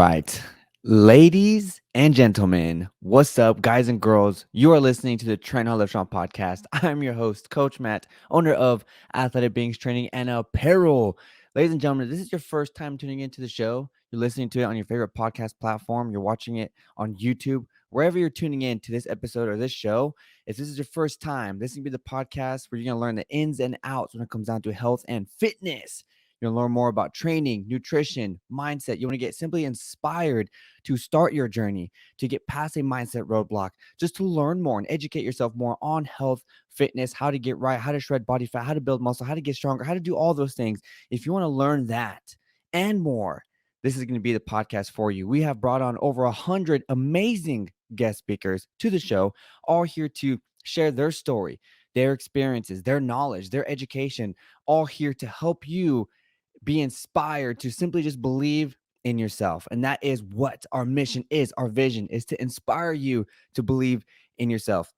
right. Ladies and gentlemen, what's up, guys and girls? You are listening to the Trent Live Strong podcast. I'm your host, Coach Matt, owner of Athletic Beings Training and Apparel. Ladies and gentlemen, this is your first time tuning into the show. You're listening to it on your favorite podcast platform. You're watching it on YouTube. Wherever you're tuning in to this episode or this show, if this is your first time, this is going to be the podcast where you're going to learn the ins and outs when it comes down to health and fitness. You'll learn more about training, nutrition, mindset. You want to get simply inspired to start your journey, to get past a mindset roadblock, just to learn more and educate yourself more on health, fitness, how to get right, how to shred body fat, how to build muscle, how to get stronger, how to do all those things. If you want to learn that and more, this is going to be the podcast for you. We have brought on over 100 amazing guest speakers to the show, all here to share their story, their experiences, their knowledge, their education, all here to help you be inspired to simply just believe in yourself. And that is what our mission is. Our vision is to inspire you to believe in yourself.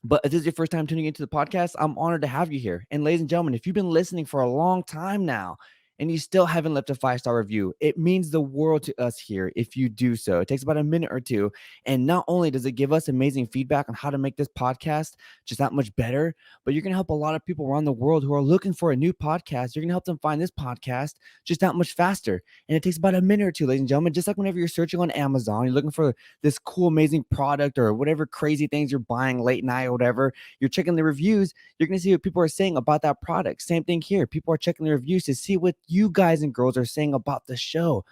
But if this is your first time tuning into the podcast, I'm honored to have you here. And ladies and gentlemen, if you've been listening for a long time now and you still haven't left a 5-star review, it means the world to us here if you do so. It takes about a minute or two. And not only does it give us amazing feedback on how to make this podcast just that much better, but you're going to help a lot of people around the world who are looking for a new podcast. You're going to help them find this podcast just that much faster. And it takes about a minute or two, ladies and gentlemen. Just like whenever you're searching on Amazon, you're looking for this cool, amazing product or whatever crazy things you're buying late night or whatever, you're checking the reviews, you're going to see what people are saying about that product. Same thing here. People are checking the reviews to see what you guys and girls are saying about the show.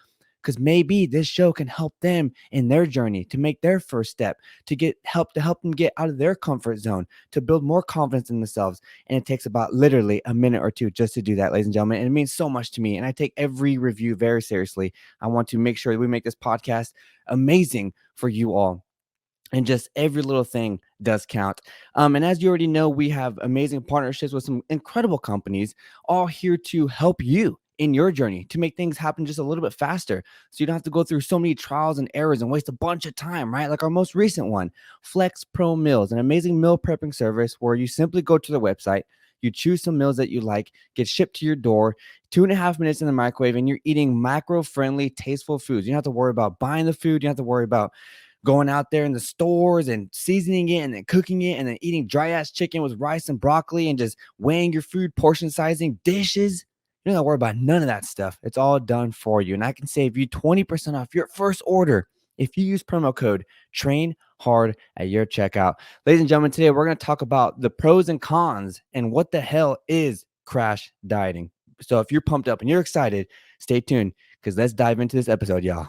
Because maybe this show can help them in their journey to make their first step, to get help, to help them get out of their comfort zone, to build more confidence in themselves. And it takes about literally a minute or two just to do that, ladies and gentlemen. And it means so much to me. And I take every review very seriously. I want to make sure that we make this podcast amazing for you all. And just every little thing does count. And as you already know, we have amazing partnerships with some incredible companies, all here to help you in your journey to make things happen just a little bit faster. So you don't have to go through so many trials and errors and waste a bunch of time, right? Like our most recent one, Flex Pro Meals, an amazing meal prepping service where you simply go to the website, you choose some meals that you like, get shipped to your door, 2.5 minutes in the microwave, and you're eating macro-friendly, tasteful foods. You don't have to worry about buying the food. You don't have to worry about going out there in the stores and seasoning it and then cooking it and then eating dry ass chicken with rice and broccoli and just weighing your food, portion sizing, dishes. You don't have to worry about none of that stuff. It's all done for you. And I can save you 20% off your first order if you use promo code TRAIN HARD at your checkout. Ladies and gentlemen, today we're going to talk about the pros and cons and what the hell is crash dieting. So if you're pumped up and you're excited, stay tuned because let's dive into this episode, y'all.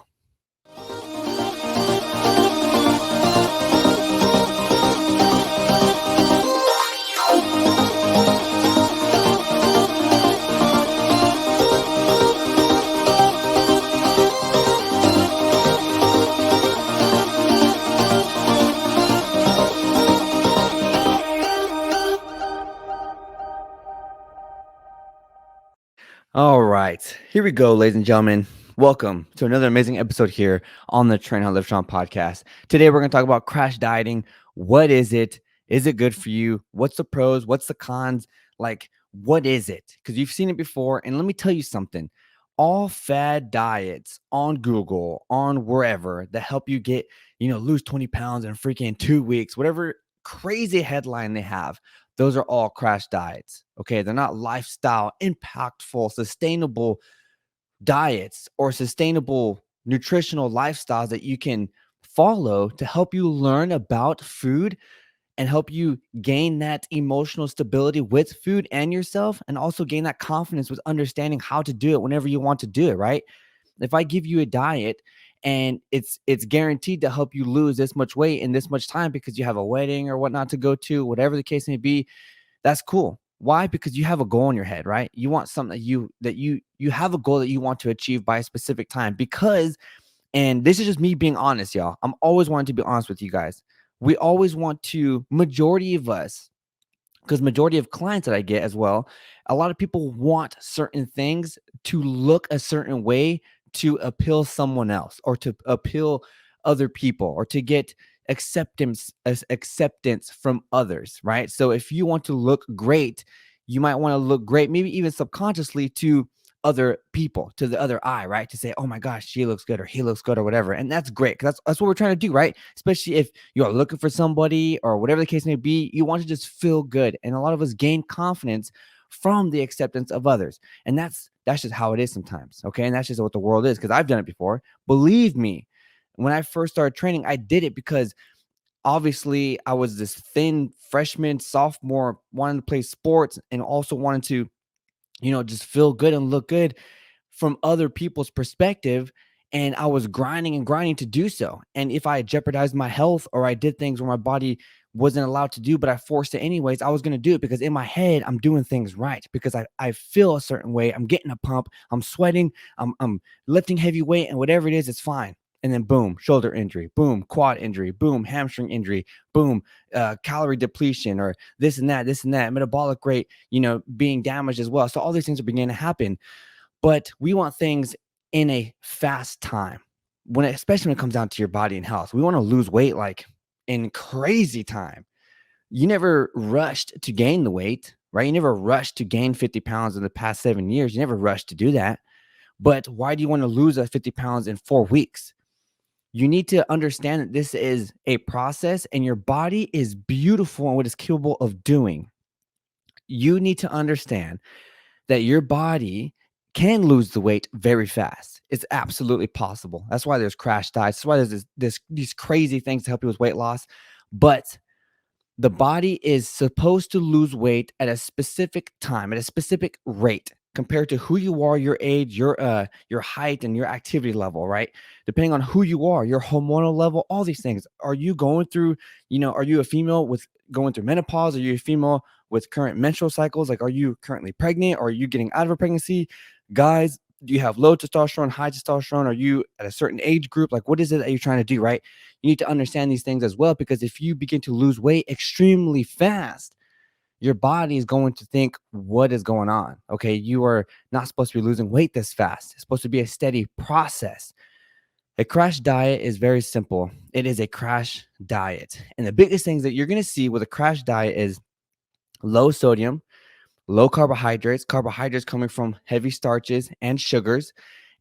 All right, here we go, ladies and gentlemen. Welcome to another amazing episode here on the Train How Live Strong podcast. Today, we're going to talk about crash dieting. What is it? Is it good for you? What's the pros? What's the cons? Like, what is it? Because you've seen it before. And let me tell you something. All fad diets on Google, on wherever that help you get, lose 20 pounds in freaking 2 weeks, whatever crazy headline they have. Those are all crash diets. Okay. They're not lifestyle, impactful, sustainable diets or sustainable nutritional lifestyles that you can follow to help you learn about food and help you gain that emotional stability with food and yourself, and also gain that confidence with understanding how to do it whenever you want to do it, right? If I give you a diet and it's guaranteed to help you lose this much weight in this much time because you have a wedding or whatnot to go to, whatever the case may be, that's cool. Why? Because you have a goal in your head, right? You want something that you have a goal that you want to achieve by a specific time. Because, and this is just me being honest, y'all. I'm always wanting to be honest with you guys. We always want to, majority of us, because majority of clients that I get as well, a lot of people want certain things to look a certain way to appeal someone else or to appeal other people or to get acceptance from others, right? So if you want to look great, you might want to look great, maybe even subconsciously, to other people, to the other eye, right? To say, oh my gosh, she looks good or he looks good or whatever. And that's great because that's what we're trying to do, right? Especially if you're looking for somebody or whatever the case may be, you want to just feel good. And a lot of us gain confidence from the acceptance of others. And that's just how it is sometimes. Okay. And that's just what the world is because I've done it before. Believe me, when I first started training, I did it because obviously I was this thin freshman, sophomore, wanting to play sports and also wanted to, just feel good and look good from other people's perspective. And I was grinding and grinding to do so. And if I jeopardized my health or I did things where my body wasn't allowed to do, but I forced it anyways, I was going to do it because in my head, I'm doing things right because I feel a certain way. I'm getting a pump. I'm sweating. I'm lifting heavy weight and whatever it is, it's fine. And then boom, shoulder injury, boom, quad injury, boom, hamstring injury, boom, calorie depletion or this and that, metabolic rate, being damaged as well. So all these things are beginning to happen. But we want things in a fast time especially when it comes down to your body and health. We want to lose weight like in crazy time. You never rushed to gain the weight, right? You never rushed to gain 50 pounds in the past 7 years. You never rushed to do that. But why do you want to lose that 50 pounds in 4 weeks? You need to understand that this is a process and your body is beautiful and what it's capable of doing. You need to understand that your body can lose the weight very fast. It's absolutely possible. That's why there's crash diets. That's why there's these crazy things to help you with weight loss. But the body is supposed to lose weight at a specific time, at a specific rate compared to who you are, your age, your height, and your activity level, right? Depending on who you are, your hormonal level, all these things. Are you going through, are you a female with going through menopause? Are you a female with current menstrual cycles? Like, are you currently pregnant or are you getting out of a pregnancy? Guys, do you have low testosterone, high testosterone? Are you at a certain age group? Like, what is it that you're trying to do, right? You need to understand these things as well, because if you begin to lose weight extremely fast, your body is going to think, what is going on? Okay, you are not supposed to be losing weight this fast. It's supposed to be a steady process. A crash diet is very simple. It is a crash diet. And the biggest things that you're going to see with a crash diet is low sodium, low carbohydrates coming from heavy starches and sugars,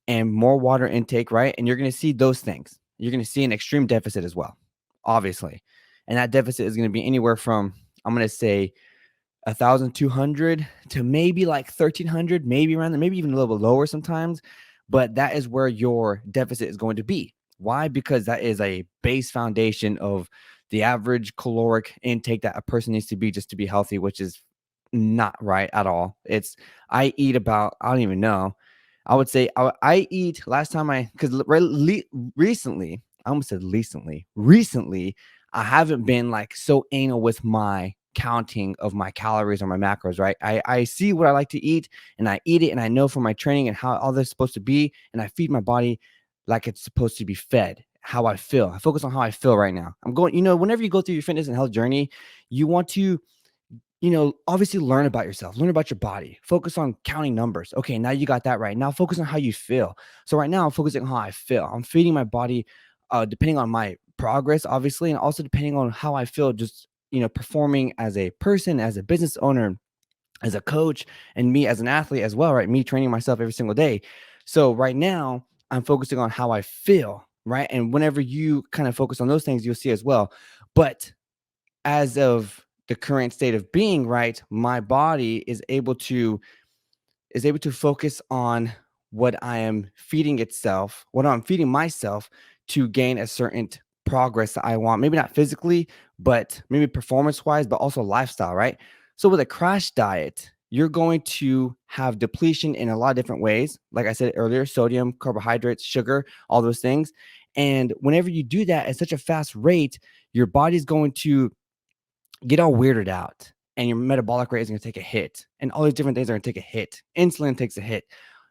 and more water intake, right? And you're going to see those things. You're going to see an extreme deficit as well, obviously. And that deficit is going to be anywhere from, I'm going to say, 1,200 to maybe like 1,300, maybe around there, maybe even a little bit lower sometimes. But that is where your deficit is going to be. Why? Because that is a base foundation of the average caloric intake that a person needs to be just to be healthy, which is not right at all. I eat about, I don't even know. I would say I eat last time because recently, I almost said recently, I haven't been like so anal with my counting of my calories or my macros, right? I see what I like to eat and I eat it and I know from my training and how all this is supposed to be. And I feed my body like it's supposed to be fed, how I feel. I focus on how I feel right now. I'm going, whenever you go through your fitness and health journey, you want to obviously learn about yourself, learn about your body, focus on counting numbers. Okay, now you got that right. Now focus on how you feel. So right now I'm focusing on how I feel. I'm feeding my body depending on my progress, obviously, and also depending on how I feel, just, performing as a person, as a business owner, as a coach, and me as an athlete as well, right? Me training myself every single day. So right now I'm focusing on how I feel, right? And whenever you kind of focus on those things, you'll see as well. But as of the current state of being, right, my body is able to focus on what I am feeding itself, what I'm feeding myself to gain a certain progress that I want. Maybe not physically, but maybe performance wise, but also lifestyle, right? So with a crash diet, you're going to have depletion in a lot of different ways. Like I said earlier, sodium, carbohydrates, sugar, all those things. And whenever you do that at such a fast rate, your body's going to get all weirded out and your metabolic rate is going to take a hit and all these different things are going to take a hit. Insulin takes a hit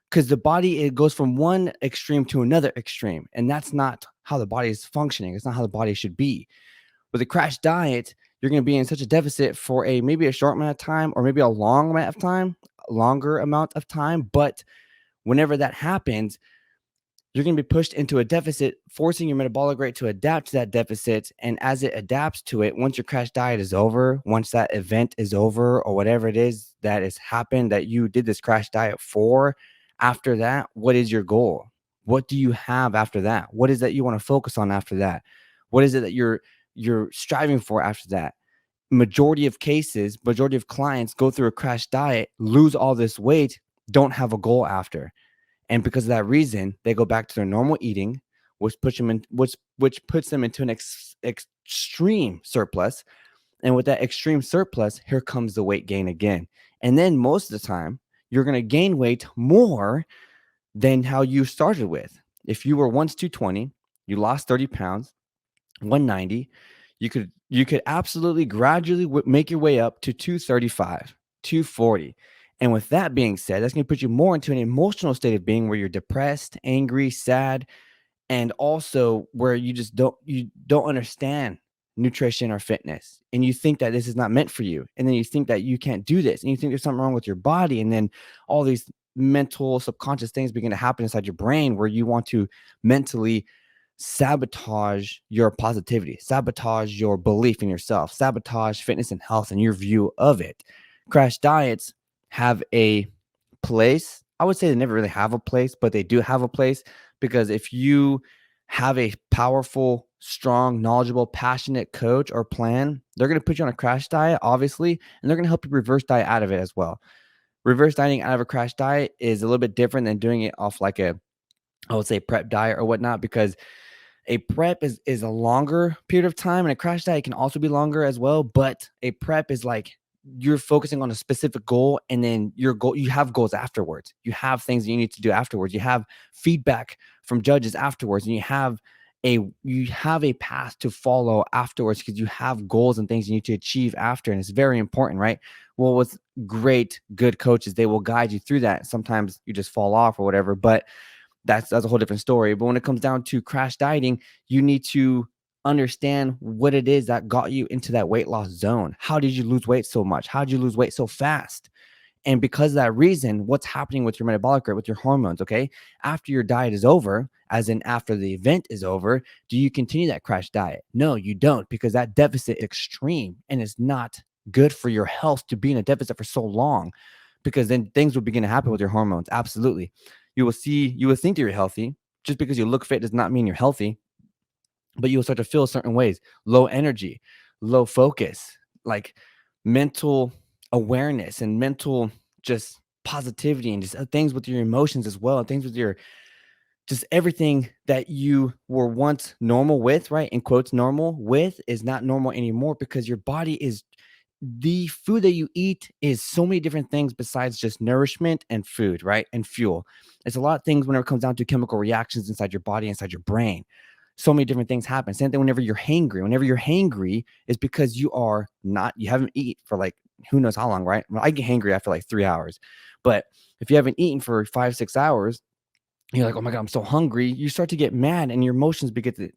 because the body, it goes from one extreme to another extreme. And that's not how the body is functioning. It's not how the body should be. With a crash diet, you're going to be in such a deficit for maybe a short amount of time or maybe a longer amount of time. But whenever that happens, you're going to be pushed into a deficit, forcing your metabolic rate to adapt to that deficit. And as it adapts to it, once your crash diet is over, once that event is over, or whatever it is that has happened that you did this crash diet for, After that, what is your goal? What do you have after that? What is that you want to focus on after that? What is it that you're striving for after that? Majority of cases, majority of clients go through a crash diet, lose all this weight, don't have a goal after. And because of that reason, they go back to their normal eating, which puts them into an extreme surplus. And with that extreme surplus, here comes the weight gain again. And then most of the time, you're going to gain weight more than how you started with. If you were once 220, you lost 30 pounds, 190, you could absolutely gradually make your way up to 235, 240. And with that being said, that's going to put you more into an emotional state of being where you're depressed, angry, sad, and also where you don't understand nutrition or fitness, and you think that this is not meant for you, and then you think that you can't do this, and you think there's something wrong with your body, and then all these mental subconscious things begin to happen inside your brain where you want to mentally sabotage your positivity, sabotage your belief in yourself, sabotage fitness and health and your view of it. Crash diets have a place. I would say they never really have a place, but they do have a place, because if you have a powerful, strong, knowledgeable, passionate coach or plan, they're going to put you on a crash diet, obviously, and they're going to help you reverse diet out of it as well. Reverse dieting out of a crash diet is a little bit different than doing it off like I would say, prep diet or whatnot, because a prep is a longer period of time, and a crash diet can also be longer as well. But a prep is like you're focusing on a specific goal, and then you have goals afterwards. You have things that you need to do afterwards. You have feedback from judges afterwards, and you have a path to follow afterwards, because you have goals and things you need to achieve after, and it's very important, right? Well, with great good coaches, they will guide you through that. Sometimes you just fall off or whatever, but that's a whole different story. But when it comes down to crash dieting, you need to understand what it is that got you into that weight loss zone. How did you lose weight so much? How did you lose weight so fast? And because of that reason, what's happening with your metabolic rate, with your hormones? Okay. After your diet is over, as in after the event is over, do you continue that crash diet? No, you don't, because that deficit is extreme, and it's not good for your health to be in a deficit for so long, because then things will begin to happen with your hormones. Absolutely. You will think that you're healthy. Just because you look fit does not mean you're healthy, but you will start to feel certain ways: low energy, low focus, like mental awareness and mental just positivity, and just things with your emotions as well, and things with your just everything that you were once normal with, right? In quotes, normal with is not normal anymore, because your body is the food that you eat is so many different things besides just nourishment and food, right? And fuel. It's a lot of things whenever it comes down to chemical reactions inside your body, inside your brain. So many different things happen. Same thing whenever you're hangry. Whenever you're hangry is because you haven't eaten for like who knows how long, right? Well, I get hangry after like 3 hours. But if you haven't eaten for 5, 6 hours, you're like, oh my God, I'm so hungry. You start to get mad, and your emotions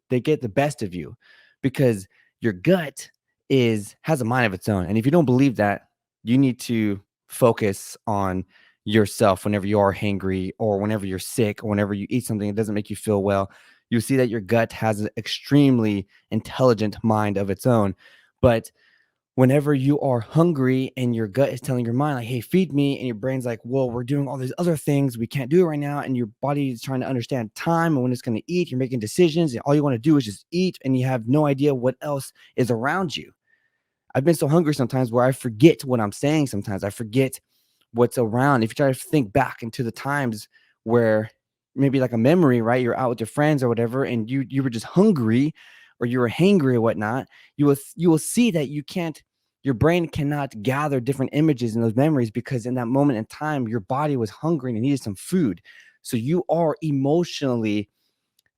they get the best of you, because your gut has a mind of its own. And if you don't believe that, you need to focus on yourself whenever you are hangry, or whenever you're sick, or whenever you eat something that doesn't make you feel well. You see that your gut has an extremely intelligent mind of its own. But whenever you are hungry and your gut is telling your mind like, hey, feed me, and your brain's like, well, we're doing all these other things, we can't do it right now, and your body is trying to understand time and when it's going to eat, you're making decisions, and all you want to do is just eat, and you have no idea what else is around you. I've been so hungry sometimes where I forget what I'm saying. Sometimes I forget what's around. If you try to think back into the times where maybe like a memory, right? You're out with your friends or whatever, and you were just hungry, or you were hangry or whatnot, you will see that your brain cannot gather different images in those memories, because in that moment in time, your body was hungry and it needed some food. So you are emotionally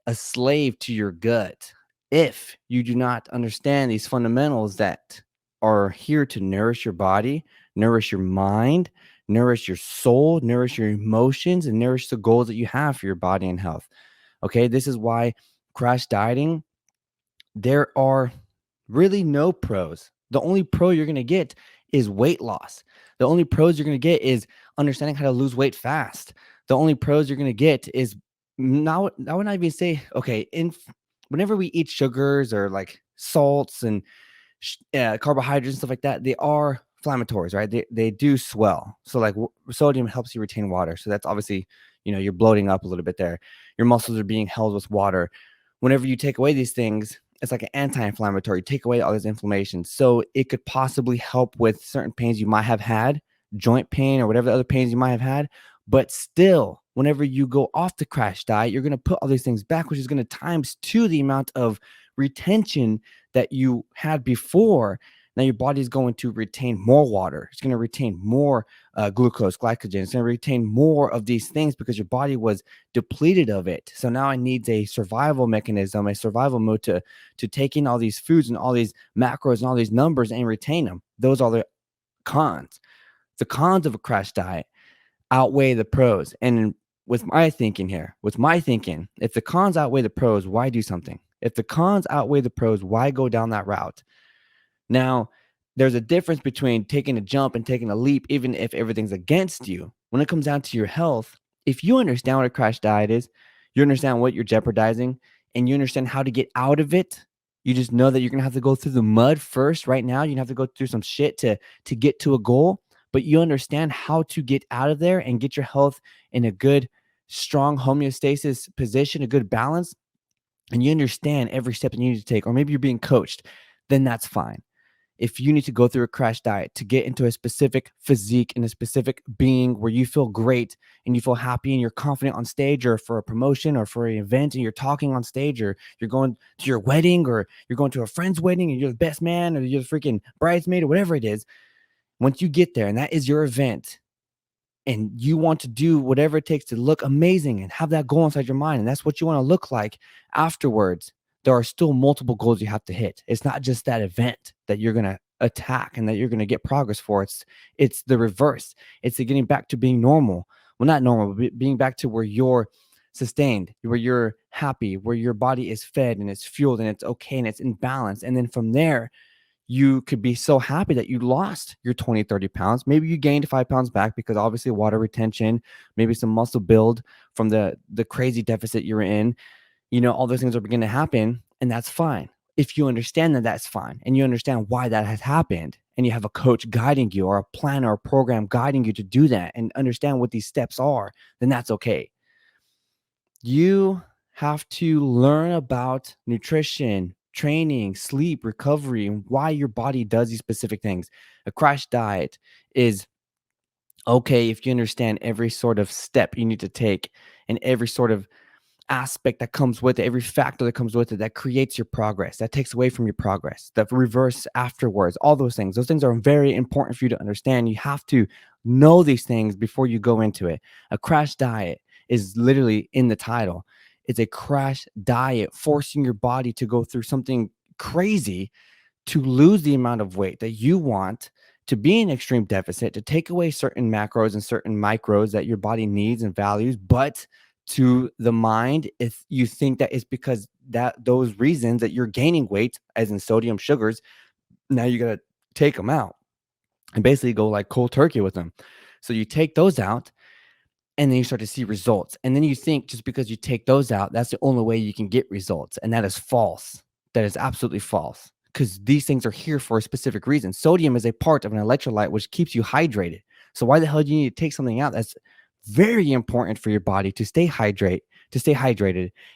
a slave to your gut if you do not understand these fundamentals that are here to nourish your body, nourish your mind, nourish your soul, nourish your emotions, and nourish the goals that you have for your body and health. Okay, this is why crash dieting, there are really no pros. The only pro you're going to get is weight loss. The only pros you're going to get is understanding how to lose weight fast. The only pros you're going to get is now, I would not even say, okay, whenever we eat sugars or like salts and carbohydrates and stuff like that, they are inflammatories, right? They do swell. So like sodium helps you retain water. So that's obviously you're bloating up a little bit there. Your muscles are being held with water. Whenever you take away these things, it's like an anti-inflammatory. Take away all this inflammation. So it could possibly help with certain pains you might have had, joint pain or whatever other pains you might have had. But still, whenever you go off the crash diet, you're going to put all these things back, which is going to times two the amount of retention that you had before. Now your body is going to retain more water. It's going to retain more glucose, glycogen. It's going to retain more of these things because your body was depleted of it. So now it needs a survival mechanism, a survival mode to take in all these foods and all these macros and all these numbers and retain them. Those are the cons. The cons of a crash diet outweigh the pros. And with my thinking, if the cons outweigh the pros, why do something? If the cons outweigh the pros, why go down that route? Now, there's a difference between taking a jump and taking a leap, even if everything's against you. When it comes down to your health, if you understand what a crash diet is, you understand what you're jeopardizing, and you understand how to get out of it. You just know that you're going to have to go through the mud first. Right now, you have to go through some shit to get to a goal, but you understand how to get out of there and get your health in a good, strong homeostasis position, a good balance, and you understand every step that you need to take, or maybe you're being coached, then that's fine. If you need to go through a crash diet to get into a specific physique and a specific being where you feel great and you feel happy and you're confident on stage or for a promotion or for an event and you're talking on stage or you're going to your wedding or you're going to a friend's wedding and you're the best man or you're the freaking bridesmaid or whatever it is, once you get there and that is your event and you want to do whatever it takes to look amazing and have that goal inside your mind and that's what you want to look like afterwards, there are still multiple goals you have to hit. It's not just that event that you're going to attack and that you're going to get progress for. It's the reverse. It's the getting back to being normal. Well, not normal, but being back to where you're sustained, where you're happy, where your body is fed and it's fueled and it's okay and it's in balance. And then from there, you could be so happy that you lost your 20, 30 pounds. Maybe you gained 5 pounds back because obviously water retention, maybe some muscle build from the crazy deficit you're in. All those things are beginning to happen, and that's fine. If you understand that, that's fine, and you understand why that has happened, and you have a coach guiding you or a plan or a program guiding you to do that and understand what these steps are, then that's okay. You have to learn about nutrition, training, sleep, recovery, and why your body does these specific things. A crash diet is okay if you understand every sort of step you need to take and every sort of aspect that comes with it, every factor that comes with it that creates your progress, that takes away from your progress, that reverse afterwards, all those things. Those things are very important for you to understand. You have to know these things before you go into it. A crash diet is literally in the title. It's a crash diet, forcing your body to go through something crazy to lose the amount of weight that you want, to be in extreme deficit, to take away certain macros and certain micros that your body needs and values. But to the mind, if you think that it's because that those reasons that you're gaining weight, as in sodium, sugars, now you got to take them out and basically go like cold turkey with them. So you take those out and then you start to see results. And then you think just because you take those out, that's the only way you can get results. And that is false. That is absolutely false, because these things are here for a specific reason. Sodium is a part of an electrolyte which keeps you hydrated. So why the hell do you need to take something out that's very important for your body to stay hydrated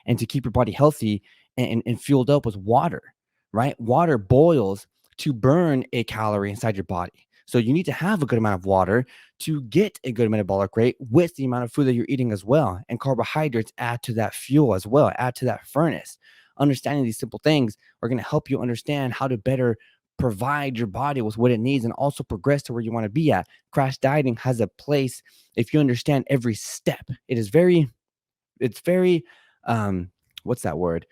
and to keep your body healthy and fueled up with water, right? Water boils to burn a calorie inside your body. So you need to have a good amount of water to get a good metabolic rate with the amount of food that you're eating as well. And carbohydrates add to that fuel as well, add to that furnace. Understanding these simple things are going to help you understand how to better provide your body with what it needs and also progress to where you want to be at. Crash dieting has a place if you understand every step. It's very, what's that word?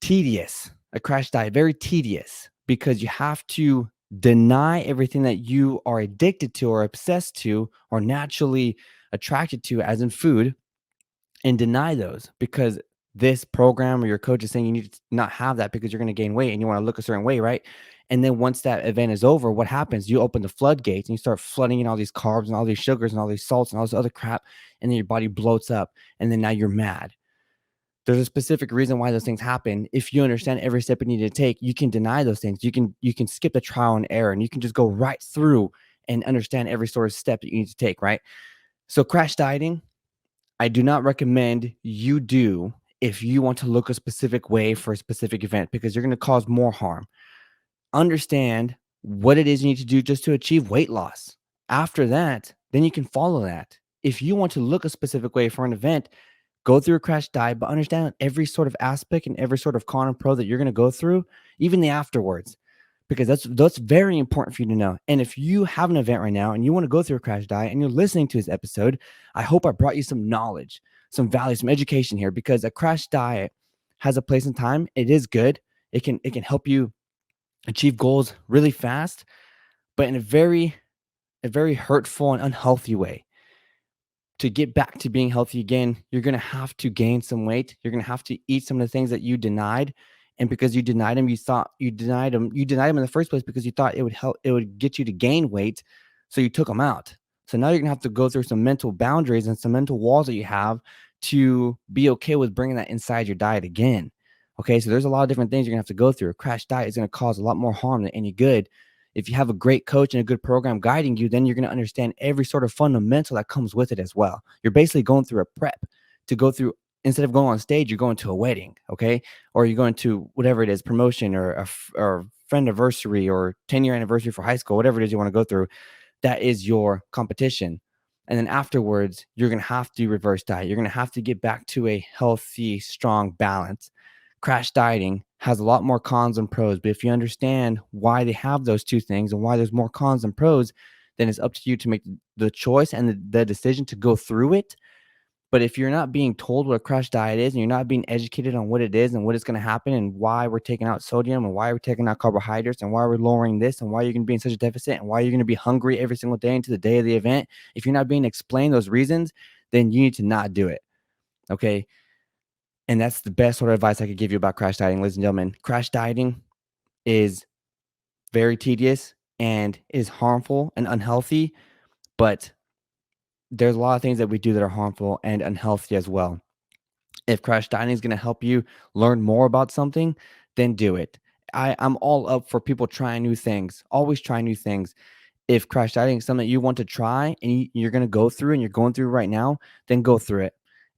Tedious. A crash diet, very tedious, because you have to deny everything that you are addicted to or obsessed to or naturally attracted to, as in food, and deny those because this program or your coach is saying you need to not have that because you're going to gain weight and you want to look a certain way, right? And then once that event is over, what happens? You open the floodgates and you start flooding in all these carbs and all these sugars and all these salts and all this other crap, and then your body bloats up, and then now you're mad. There's a specific reason why those things happen. If you understand every step you need to take, you can deny those things. You can skip the trial and error, and you can just go right through and understand every sort of step that you need to take, right? So crash dieting, I do not recommend you do if you want to look a specific way for a specific event, because you're going to cause more harm. Understand what it is you need to do just to achieve weight loss. After that, then you can follow that. If you want to look a specific way for an event, go through a crash diet, but understand every sort of aspect and every sort of con and pro that you're going to go through, even the afterwards, because that's very important for you to know. And if you have an event right now and you want to go through a crash diet and you're listening to this episode, I hope I brought you some knowledge, some value, some education here, because a crash diet has a place and time. It is good. It can help you achieve goals really fast, but in a very hurtful and unhealthy way. To get back to being healthy again, you're going to have to gain some weight. You're going to have to eat some of the things that you denied. And because you denied them, you denied them in the first place because you thought it would get you to gain weight. So you took them out. So now you're going to have to go through some mental boundaries and some mental walls that you have to be okay with bringing that inside your diet again. Okay. So there's a lot of different things you're going to have to go through. A crash diet is going to cause a lot more harm than any good. If you have a great coach and a good program guiding you, then you're going to understand every sort of fundamental that comes with it as well. You're basically going through a prep to go through. Instead of going on stage, you're going to a wedding, okay? Or you're going to whatever it is, promotion or or friend anniversary or 10-year anniversary for high school, whatever it is you want to go through. That is your competition. And then afterwards, you're going to have to reverse diet. You're going to have to get back to a healthy, strong balance. Crash dieting has a lot more cons than pros, but if you understand why they have those two things and why there's more cons than pros, then it's up to you to make the choice and the decision to go through it. But if you're not being told what a crash diet is and you're not being educated on what it is and what is going to happen and why we're taking out sodium and why we're taking out carbohydrates and why we're lowering this and why you're going to be in such a deficit and why you're going to be hungry every single day into the day of the event, if you're not being explained those reasons, then you need to not do it. Okay. And that's the best sort of advice I could give you about crash dieting, ladies and gentlemen. Crash dieting is very tedious and is harmful and unhealthy, but there's a lot of things that we do that are harmful and unhealthy as well. If crash dieting is going to help you learn more about something, then do it. I'm all up for people trying new things. Always try new things. If crash dieting is something that you want to try and you're going to go through and you're going through right now, then go through it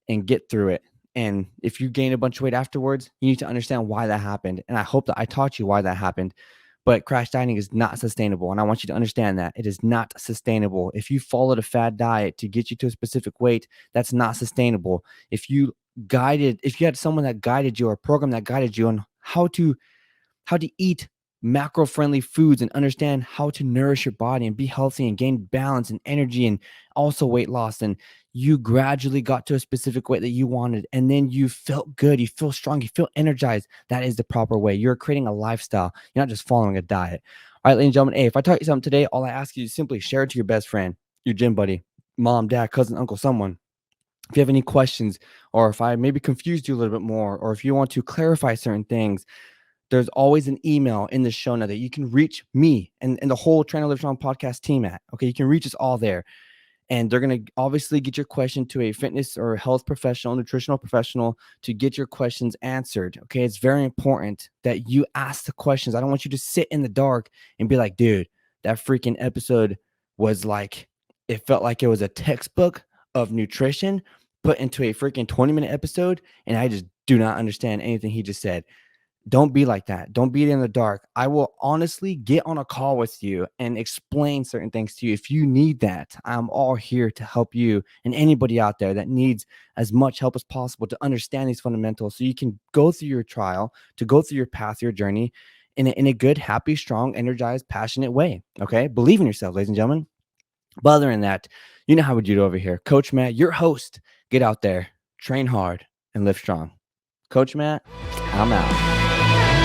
and get through it. And if you gain a bunch of weight afterwards, you need to understand why that happened. And I hope that I taught you why that happened. But crash dieting is not sustainable. And I want you to understand that it is not sustainable. If you followed a fad diet to get you to a specific weight, that's not sustainable. If you had someone that guided you or a program that guided you on how to eat macro-friendly foods and understand how to nourish your body and be healthy and gain balance and energy and also weight loss, and you gradually got to a specific weight that you wanted, and then you felt good, you feel strong, you feel energized, that is the proper way. You're creating a lifestyle. You're not just following a diet. All right, ladies and gentlemen, hey, if I taught you something today, all I ask you is simply share it to your best friend, your gym buddy, mom, dad, cousin, uncle, someone. If you have any questions, or if I maybe confused you a little bit more, or if you want to clarify certain things, there's always an email in the show note that you can reach me and the whole Train to Live Strong podcast team at. Okay, you can reach us all there. And they're going to obviously get your question to a fitness or health professional, nutritional professional, to get your questions answered. Okay, it's very important that you ask the questions. I don't want you to sit in the dark and be like, dude, that freaking episode was like, it felt like it was a textbook of nutrition put into a freaking 20-minute episode. And I just do not understand anything he just said. Don't be like that. Don't be in the dark. I will honestly get on a call with you and explain certain things to you. If you need that, I'm all here to help you and anybody out there that needs as much help as possible to understand these fundamentals so you can go through your trial, to go through your path, your journey in a good, happy, strong, energized, passionate way. Okay? Believe in yourself, ladies and gentlemen. But other than that, you know how we do it over here. Coach Matt, your host. Get out there, train hard, and live strong. Coach Matt, I'm out.